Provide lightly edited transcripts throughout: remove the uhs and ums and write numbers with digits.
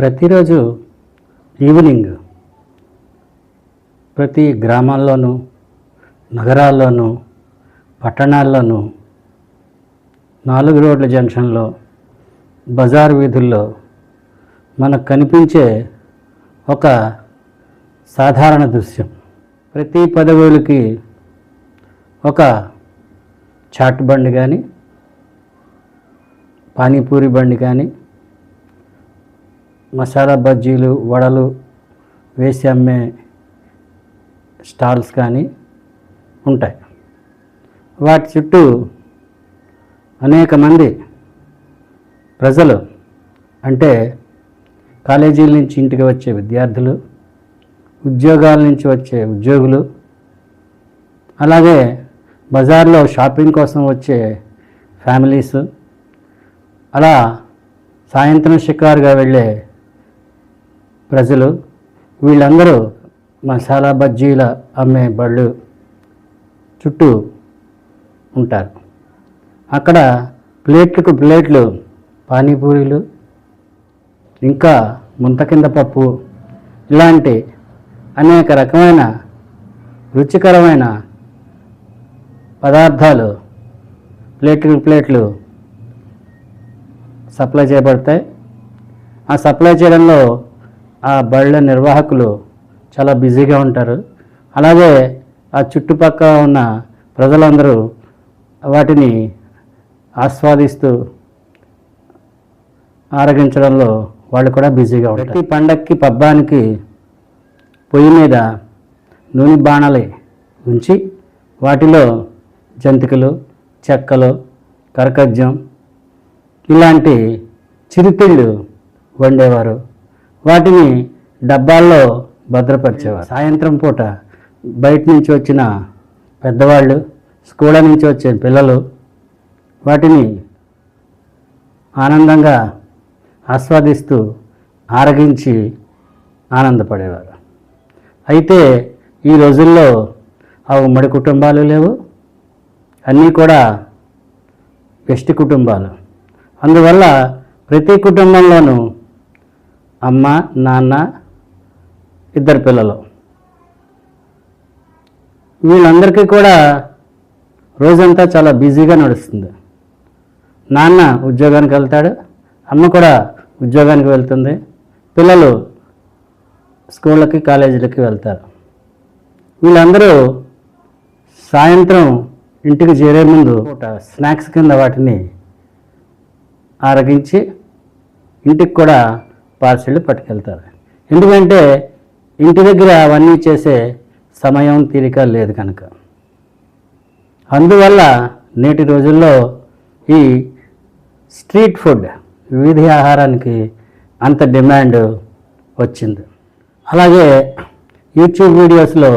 ప్రతిరోజు ఈవినింగ్ ప్రతి గ్రామాల్లోనూ నగరాల్లోనూ పట్టణాల్లోనూ 4 రోడ్ల జంక్షన్లో బజార్ వీధుల్లో మనకు కనిపించే ఒక సాధారణ దృశ్యం. ప్రతి 10 అడుగులకి ఒక చాట్ బండి కానీ, పానీపూరి బండి కానీ, మసాలా బజ్జీలు వడలు వేసి అమ్మే స్టాల్స్ కానీ ఉంటాయి. వాటి చుట్టూ అనేక మంది ప్రజలు, అంటే కాలేజీల నుంచి ఇంటికి వచ్చే విద్యార్థులు, ఉద్యోగాల నుంచి వచ్చే ఉద్యోగులు, అలాగే బజార్లో షాపింగ్ కోసం వచ్చే ఫ్యామిలీస్, అలా సాయంత్రం షికారుగా వెళ్ళే ప్రజలు, వీళ్ళందరూ మసాలా బజ్జీల అమ్మే బళ్ళు చుట్టూ ఉంటారు. అక్కడ ప్లేట్లకు ప్లేట్లు పానీపూరీలు, ఇంకా ముంత కింద పప్పు, ఇలాంటి అనేక రకమైన రుచికరమైన పదార్థాలు ప్లేట్లకు ప్లేట్లు సప్లై చేయబడతాయి. ఆ సప్లై చేయడంలో ఆ బళ్ళ నిర్వాహకులు చాలా బిజీగా ఉంటారు. అలాగే ఆ చుట్టుపక్కల ఉన్న ప్రజలందరూ వాటిని ఆస్వాదిస్తూ ఆరగించడంలో వాళ్ళు కూడా బిజీగా ఉంటారు. ప్రతి పండక్కి పబ్బానికి పొయ్యి మీద నూనె బాణాలు ఉంచి వాటిలో జంతికలు, చెక్కలు, కరకజ్జం ఇలాంటి చిరుతిళ్ళు వండేవారు. వాటిని డబ్బాల్లో భద్రపరిచేవారు. సాయంత్రం పూట బయట నుంచి వచ్చిన పెద్దవాళ్ళు, స్కూల్ నుంచి వచ్చే పిల్లలు వాటిని ఆనందంగా ఆస్వాదిస్తూ ఆరగించి ఆనందపడేవారు. అయితే ఈ రోజుల్లో ఆ ఉమ్మడి కుటుంబాలు లేవు, అన్నీ కూడా వ్యష్టి కుటుంబాలు. అందువల్ల ప్రతి కుటుంబంలోనూ అమ్మ, నాన్న, 2 పిల్లలు, వీళ్ళందరికీ కూడా రోజంతా చాలా బిజీగా నడుస్తుంది. నాన్న ఉద్యోగానికి వెళ్తాడు, అమ్మ కూడా ఉద్యోగానికి వెళ్తుంది, పిల్లలు స్కూళ్ళకి కాలేజీలకి వెళ్తారు. వీళ్ళందరూ సాయంత్రం ఇంటికి చేరే ముందు స్నాక్స్ కింద వాటిని ఆరగించి ఇంటికి కూడా పార్సెళ్ళు పట్టుకెళ్తారు. ఎందుకంటే ఇంటి దగ్గర అవన్నీ చేసే సమయం, తీరిక లేదు కనుక. అందువల్ల నేటి రోజుల్లో ఈ స్ట్రీట్ ఫుడ్, వీధి ఆహారానికి అంత డిమాండ్ వచ్చింది. అలాగే యూట్యూబ్ వీడియోస్లో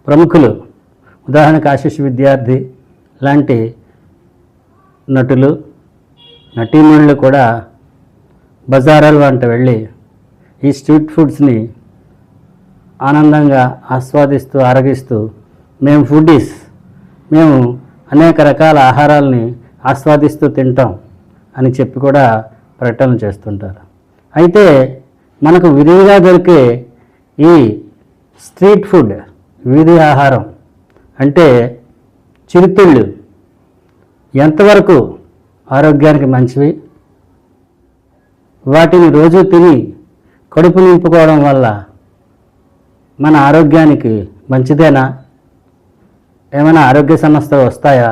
ప్రముఖులు, ఉదాహరణకు ఆశీష్ విద్యార్థి లాంటి నటులు, నటీమణులు కూడా బజారాల వంట వెళ్ళి ఈ స్ట్రీట్ ఫుడ్స్ని ఆనందంగా ఆస్వాదిస్తూ ఆరగిస్తూ మేము ఫుడ్డీస్, మేము అనేక రకాల ఆహారాలని ఆస్వాదిస్తూ తింటాం అని చెప్పి కూడా ప్రకటనలు చేస్తుంటారు. అయితే మనకు విరివిగా దొరికే ఈ స్ట్రీట్ ఫుడ్, వీధి ఆహారం అంటే చిరుతిళ్ళు ఎంతవరకు ఆరోగ్యానికి మంచివి, వాటిని రోజు తిని కడుపు నింపుకోవడం వల్ల మన ఆరోగ్యానికి మంచిదేనా, ఏమైనా ఆరోగ్య సమస్యలు వస్తాయా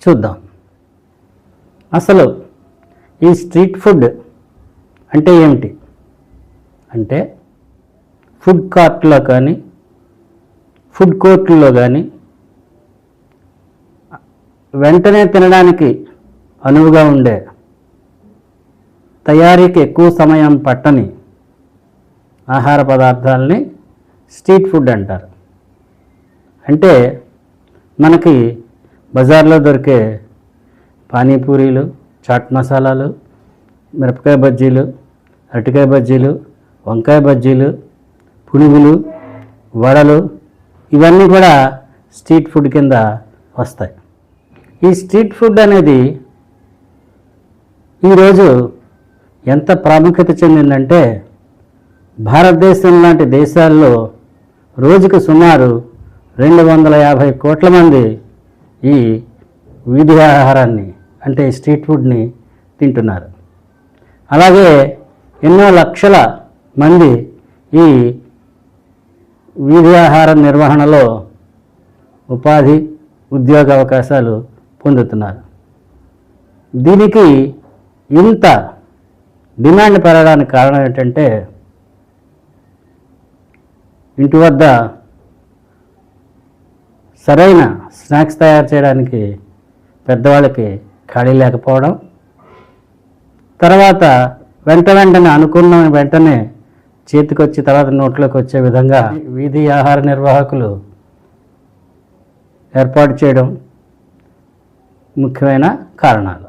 చూద్దాం. అసలు ఈ స్ట్రీట్ ఫుడ్ అంటే ఏమిటి అంటే, ఫుడ్ కార్ట్లో కానీ, ఫుడ్ కోర్టుల్లో కానీ వెంటనే తినడానికి అనువుగా ఉండే, తయారీకి ఎక్కువ సమయం పట్టని ఆహార పదార్థాలని స్ట్రీట్ ఫుడ్ అంటారు. అంటే మనకి బజార్లో దొరికే పానీపూరీలు, చాట్ మసాలాలు, మిరపకాయ బజ్జీలు, అరటికాయ బజ్జీలు, వంకాయ బజ్జీలు, పునుగులు, వడలు, ఇవన్నీ కూడా స్ట్రీట్ ఫుడ్ కింద వస్తాయి. ఈ స్ట్రీట్ ఫుడ్ అనేది ఈరోజు ఎంత ప్రాముఖ్యత చెందిందంటే భారతదేశం లాంటి దేశాల్లో రోజుకు సుమారు 250 కోట్ల మంది ఈ వీధి ఆహారాన్ని అంటే స్ట్రీట్ ఫుడ్ని తింటున్నారు. అలాగే ఎన్నో లక్షల మంది ఈ వీధి ఆహార నిర్వహణలో ఉపాధి ఉద్యోగ అవకాశాలు పొందుతున్నారు. దీనికి ఇంత డిమాండ్ పెరగడానికి కారణం ఏంటంటే ఇంటి వద్ద సరైన స్నాక్స్ తయారు చేయడానికి పెద్దవాళ్ళకి ఖాళీ లేకపోవడం, తర్వాత వెంటనే అనుకున్న వెంటనే చేతికొచ్చి తర్వాత నోట్లోకి వచ్చే విధంగా వీధి ఆహార నిర్వాహకులు ఏర్పాటు చేయడం ముఖ్యమైన కారణాలు.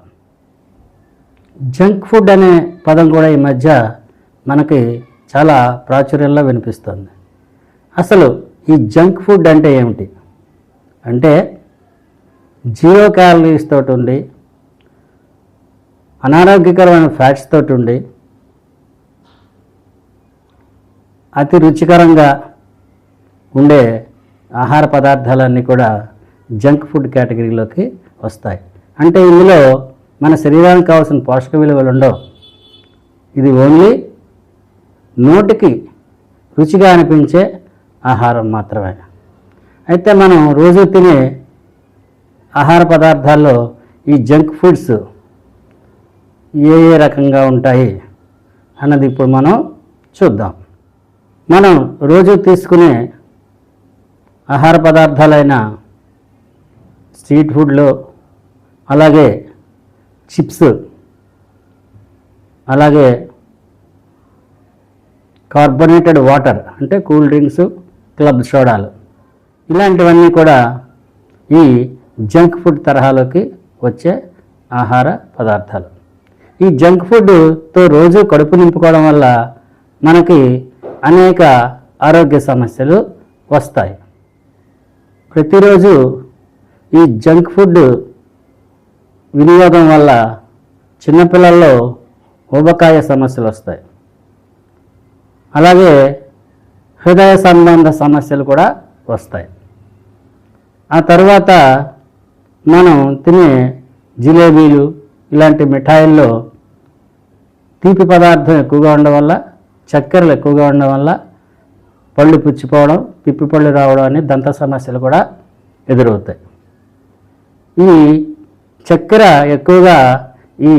జంక్ ఫుడ్ అనే పదం కూడా ఈ మధ్య మనకి చాలా ప్రాచుర్యంలో వినిపిస్తుంది. అసలు ఈ జంక్ ఫుడ్ అంటే ఏమిటి అంటే 0 క్యాలరీస్ తోటి ఉండి అనారోగ్యకరమైన ఫ్యాట్స్ తోటి ఉండి అతి రుచికరంగా ఉండే ఆహార పదార్థాలన్నీ కూడా జంక్ ఫుడ్ కేటగిరీలోకి వస్తాయి. అంటే ఇందులో మన శరీరానికి కావాల్సిన పోషక విలువలు ఉండవు. ఇది ఓన్లీ నోటికి రుచిగా అనిపించే ఆహారం మాత్రమే. అయితే మనం రోజు తినే ఆహార పదార్థాల్లో ఈ జంక్ ఫుడ్స్ ఏ రకంగా ఉంటాయి అన్నది ఇప్పుడు మనం చూద్దాం. మనం రోజు తీసుకునే ఆహార పదార్థాలైన స్ట్రీట్ ఫుడ్లో అలాగే చిప్స్, అలాగే కార్బోనేటెడ్ వాటర్ అంటే కూల్ డ్రింక్స్, క్లబ్ సోడాలు, ఇలాంటివన్నీ కూడా ఈ జంక్ ఫుడ్ తరహాలోకి వచ్చే ఆహార పదార్థాలు. ఈ జంక్ ఫుడ్తో రోజు కడుపు నింపుకోవడం వల్ల మనకి అనేక ఆరోగ్య సమస్యలు వస్తాయి. ప్రతిరోజు ఈ జంక్ ఫుడ్ వినియోగం వల్ల చిన్నపిల్లల్లో ఊబకాయ సమస్యలు వస్తాయి. అలాగే హృదయ సంబంధ సమస్యలు కూడా వస్తాయి. ఆ తర్వాత మనం తినే జిలేబీలు ఇలాంటి మిఠాయిల్లో తీపి పదార్థం ఎక్కువగా ఉండడం వల్ల, చక్కెరలు ఎక్కువగా ఉండడం వల్ల పళ్ళు పుచ్చిపోవడం, పిప్పి పళ్ళు రావడం అనే దంత సమస్యలు కూడా ఎదురవుతాయి. ఈ చక్కెర ఎక్కువగా ఈ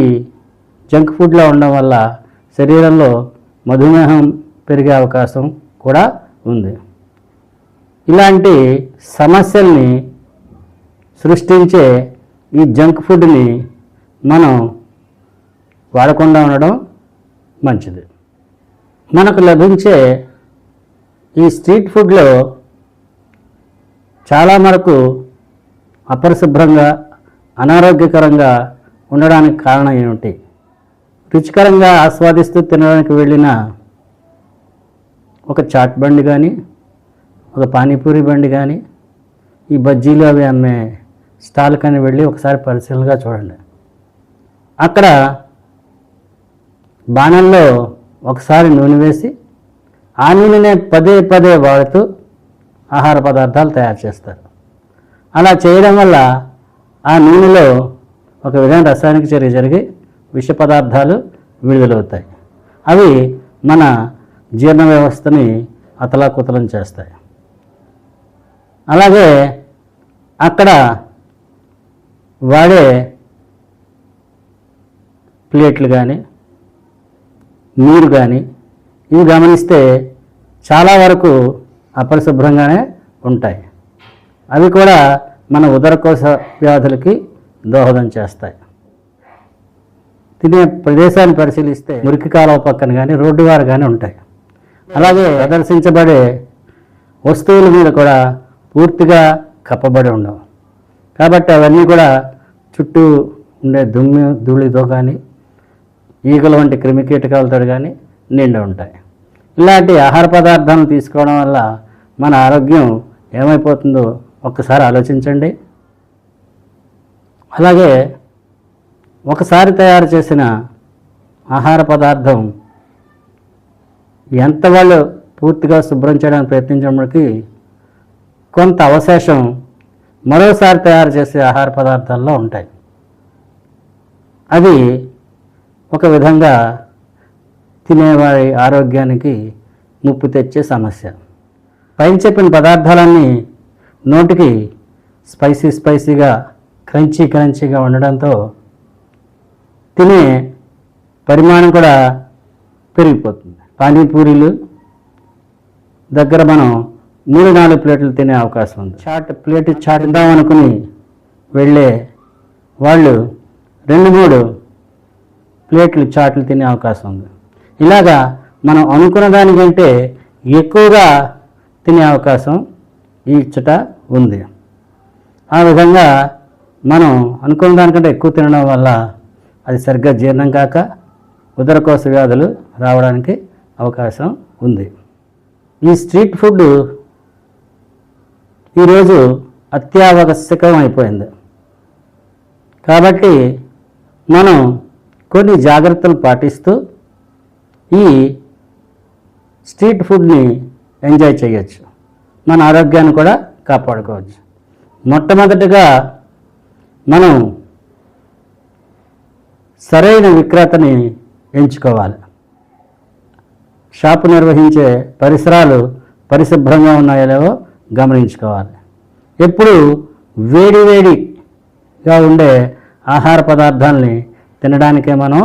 జంక్ ఫుడ్లో ఉండడం వల్ల శరీరంలో మధుమేహం పెరిగే అవకాశం కూడా ఉంది. ఇలాంటి సమస్యల్ని సృష్టించే ఈ జంక్ ఫుడ్ని మనం వాడకుండా ఉండడం మంచిది. మనకు లభించే ఈ స్ట్రీట్ ఫుడ్లో చాలా వరకు అపరిశుభ్రంగా అనారోగ్యకరంగా ఉండడానికి కారణం ఏమిటి? రుచికరంగా ఆస్వాదిస్తూ తినడానికి వెళ్ళిన ఒక చాట్ బండి కానీ, ఒక పానీపూరి బండి కానీ, ఈ బజ్జీలు అవి అమ్మే స్టాల్ కానీ వెళ్ళి ఒకసారి పరిశీలనగా చూడండి. అక్కడ బాణంలో ఒకసారి నూనె వేసి ఆ నూనెనే పదే వాడుతూ ఆహార పదార్థాలు తయారు చేస్తారు. అలా చేయడం వల్ల ఆ నూనెలో ఒక విధమైన రసాయనిక చర్య జరిగి విష పదార్థాలు విడుదలవుతాయి. అవి మన జీర్ణ వ్యవస్థని అతలాకుతలం చేస్తాయి. అలాగే అక్కడ వాడే ప్లేట్లు కానీ, నీరు కానీ ఇవి గమనిస్తే చాలా వరకు అపరిశుభ్రంగానే ఉంటాయి. అవి కూడా మన ఉదరకోశ వ్యాధులకి దోహదం చేస్తాయి. తినే ప్రదేశాన్ని పరిశీలిస్తే మురికి కాలువ పక్కన కానీ, రోడ్డు వారు కానీ ఉంటాయి. అలాగే ప్రదర్శించబడే వస్తువుల మీద కూడా పూర్తిగా కప్పబడి ఉండవు. కాబట్టి అవన్నీ కూడా చుట్టూ ఉండే ధూళితో కానీ, ఈగల వంటి క్రిమికీటకాలతో కానీ నిండి ఉంటాయి. ఇలాంటి ఆహార పదార్థాలను తీసుకోవడం వల్ల మన ఆరోగ్యం ఏమైపోతుందో ఒక్కసారి ఆలోచించండి. అలాగే ఒకసారి తయారు చేసిన ఆహార పదార్థం ఎంత వాళ్ళు పూర్తిగా శుభ్రం చేయడానికి ప్రయత్నించినప్పటికీ కొంత అవశేషం మరోసారి తయారు చేసే ఆహార పదార్థాల్లో ఉంటాయి. అది ఒక విధంగా తినేవారి ఆరోగ్యానికి ముప్పు తెచ్చే సమస్య. పైన చెప్పిన పదార్థాలన్నీ నోటికి స్పైసీగా క్రంచీగా ఉండడంతో తినే పరిమాణం కూడా పెరిగిపోతుంది. పానీపూరీలు దగ్గర మనం 3-4 ప్లేట్లు తినే అవకాశం ఉంది. ప్లేట్ చాటిద్దాం అనుకుని వెళ్ళే వాళ్ళు 2-3 ప్లేట్లు చాట్లు తినే అవకాశం ఉంది. ఇలాగా మనం అనుకున్న దానికంటే ఎక్కువగా తినే అవకాశం ఈ ఇచ్చట ఉంది. ఆ విధంగా మనం అనుకున్న దానికంటే ఎక్కువ తినడం వల్ల అది సరిగ్గా జీర్ణం కాక ఉదరకోశ వ్యాధులు రావడానికి అవకాశం ఉంది. ఈ స్ట్రీట్ ఫుడ్ ఈరోజు అత్యావశ్యకం అయిపోయింది. కాబట్టి మనం కొన్ని జాగ్రత్తలు పాటిస్తూ ఈ స్ట్రీట్ ఫుడ్ని ఎంజాయ్ చేయొచ్చు, మన ఆరోగ్యాన్ని కూడా కాపాడుకోవచ్చు. మొట్టమొదటిగా మనం సరైన విక్రేతని ఎంచుకోవాలి. షాపు నిర్వహించే పరిసరాలు పరిశుభ్రంగా ఉన్నాయో లేవో గమనించుకోవాలి. ఎప్పుడు వేడిగా ఉండే ఆహార పదార్థాలని తినడానికే మనం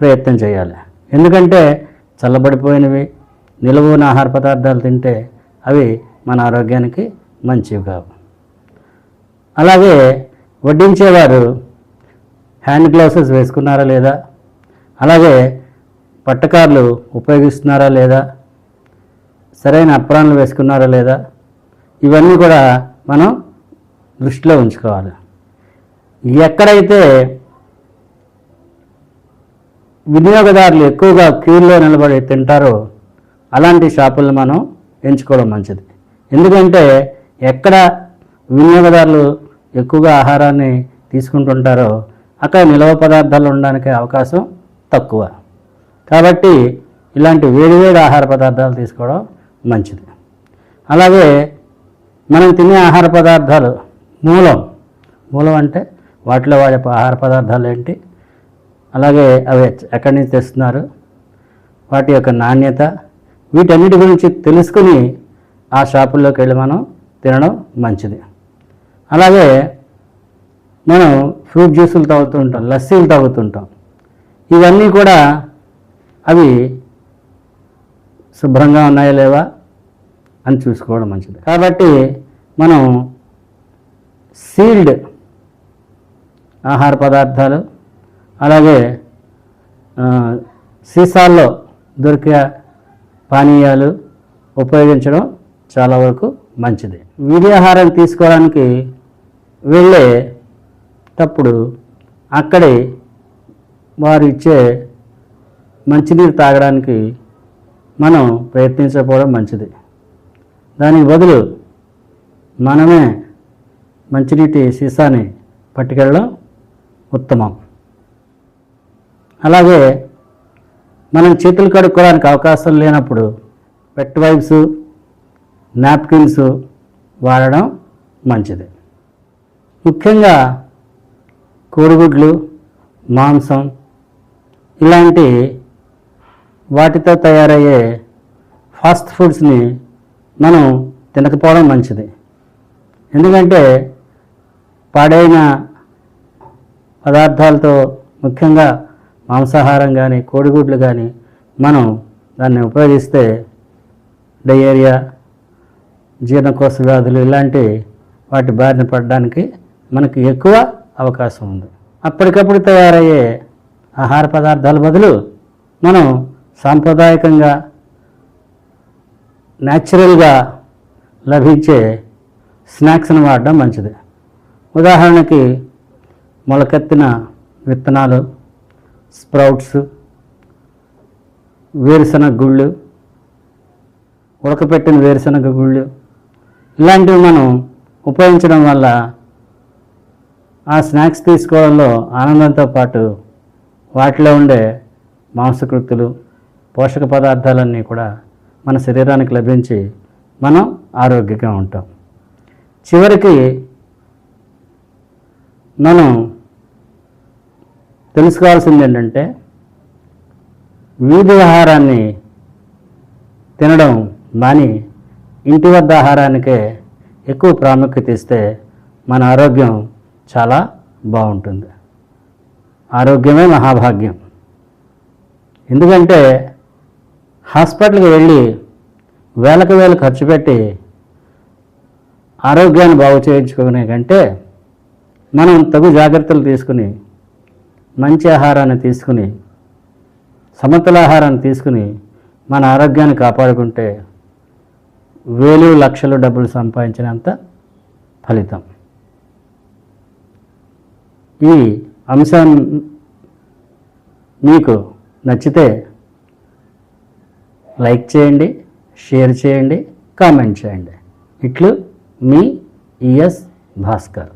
ప్రయత్నం చేయాలి. ఎందుకంటే చల్లబడిపోయినవి నిలువ ఉన్న ఆహార పదార్థాలు తింటే అవి మన ఆరోగ్యానికి మంచివి కావు. అలాగే వడ్డించేవారు హ్యాండ్ గ్లౌసెస్ వేసుకున్నారా లేదా, అలాగే పట్టకార్లు ఉపయోగిస్తున్నారా లేదా, సరైన అప్రాన్లు వేసుకున్నారా లేదా, ఇవన్నీ కూడా మనం దృష్టిలో ఉంచుకోవాలి. ఎక్కడైతే వినియోగదారులు ఎక్కువగా క్యూలో నిలబడి తింటారో అలాంటి షాపులను మనం ఎంచుకోవడం మంచిది. ఎందుకంటే ఎక్కడ వినియోగదారులు ఎక్కువగా ఆహారాన్ని తీసుకుంటుంటారో అక్కడ నిల్వ పదార్థాలు ఉండడానికి అవకాశం తక్కువ. కాబట్టి ఇలాంటి వేడివేడి ఆహార పదార్థాలు తీసుకోవడం మంచిది. అలాగే మనం తినే ఆహార పదార్థాలు మూలం అంటే వాటిలో వాడే ఆహార పదార్థాలు ఏంటి, అలాగే అవి ఎక్కడి నుంచి తెస్తున్నారు, వాటి యొక్క నాణ్యత, వీటన్నిటి గురించి తెలుసుకుని ఆ షాపుల్లోకి వెళ్ళి మనం తినడం మంచిది. అలాగే మనం ఫ్రూట్ జ్యూసులు తాగుతుంటాం, లస్సీలు తాగుతుంటాం. ఇవన్నీ కూడా అవి శుభ్రంగా ఉన్నాయా లేవా అని చూసుకోవడం మంచిది. కాబట్టి మనం సీల్డ్ ఆహార పదార్థాలు, అలాగే సీసాల్లో దొరికే పానీయాలు ఉపయోగించడం చాలా వరకు మంచిది. వీడి ఆహారం తీసుకోవడానికి వెళ్ళేటప్పుడు అక్కడే వారు ఇచ్చే మంచినీరు తాగడానికి మనం ప్రయత్నించకపోవడం మంచిది. దానికి బదులు మనమే మంచినీటి సీసాని పట్టుకెళ్ళడం ఉత్తమం. అలాగే మనం చేతులు కడుక్కోవడానికి అవకాశం లేనప్పుడు వెట్ వైప్స్, నాప్కిన్స్ వాడడం మంచిది. ముఖ్యంగా కోడిగుడ్లు, మాంసం ఇలాంటి వాటితో తయారయ్యే ఫాస్ట్ ఫుడ్స్ని మనం తినకపోవడం మంచిది. ఎందుకంటే పాడైన పదార్థాలతో, ముఖ్యంగా మాంసాహారం కానీ కోడిగుడ్లు కానీ మనం దాన్ని ఉపయోగిస్తే డయేరియా, జీర్ణకోశ వ్యాధులు ఇలాంటి వాటి బారిన పడడానికి మనకి ఎక్కువ అవకాశం ఉంది. అప్పటికప్పుడు తయారయ్యే ఆహార పదార్థాల బదులు మనం సాంప్రదాయకంగా న్యాచురల్గా లభించే స్నాక్స్ని వాడడం మంచిది. ఉదాహరణకి మొలకెత్తిన విత్తనాలు, స్ప్రౌట్స్, వేరుశనగ గుళ్ళు, ఉడకపెట్టిన వేరుశనగ గుళ్ళు ఇలాంటివి మనం ఉపయోగించడం వల్ల ఆ స్నాక్స్ తీసుకోవడంలో ఆనందంతో పాటు వాటిలో ఉండే మాంసకృతులు, పోషక పదార్థాలన్నీ కూడా మన శరీరానికి లభించి మనం ఆరోగ్యంగా ఉంటాం. చివరికి మనం తెలుసుకోవాల్సింది ఏంటంటే, వీధి ఆహారాన్ని తినడం మాని ఇంటి వద్ద ఆహారానికే ఎక్కువ ప్రాముఖ్యత ఇస్తే మన ఆరోగ్యం చాలా బాగుంటుంది. ఆరోగ్యమే మహాభాగ్యం. ఎందుకంటే హాస్పిటల్కి వెళ్ళి వేలకు వేలు ఖర్చు పెట్టి ఆరోగ్యాన్ని బాగు చేయించుకునే కంటే మనం తగు జాగ్రత్తలు తీసుకుని మంచి ఆహారాన్ని తీసుకుని సమతుల ఆహారాన్ని తీసుకుని మన ఆరోగ్యాన్ని కాపాడుకుంటే వేలు లక్షలు డబ్బులు సంపాదించినంత ఫలితం. ఈ అంశం మీకు నచ్చితే లైక్ చేయండి, షేర్ చేయండి, కామెంట్ చేయండి. ఇట్లు మీ ఈఎస్ భాస్కర్.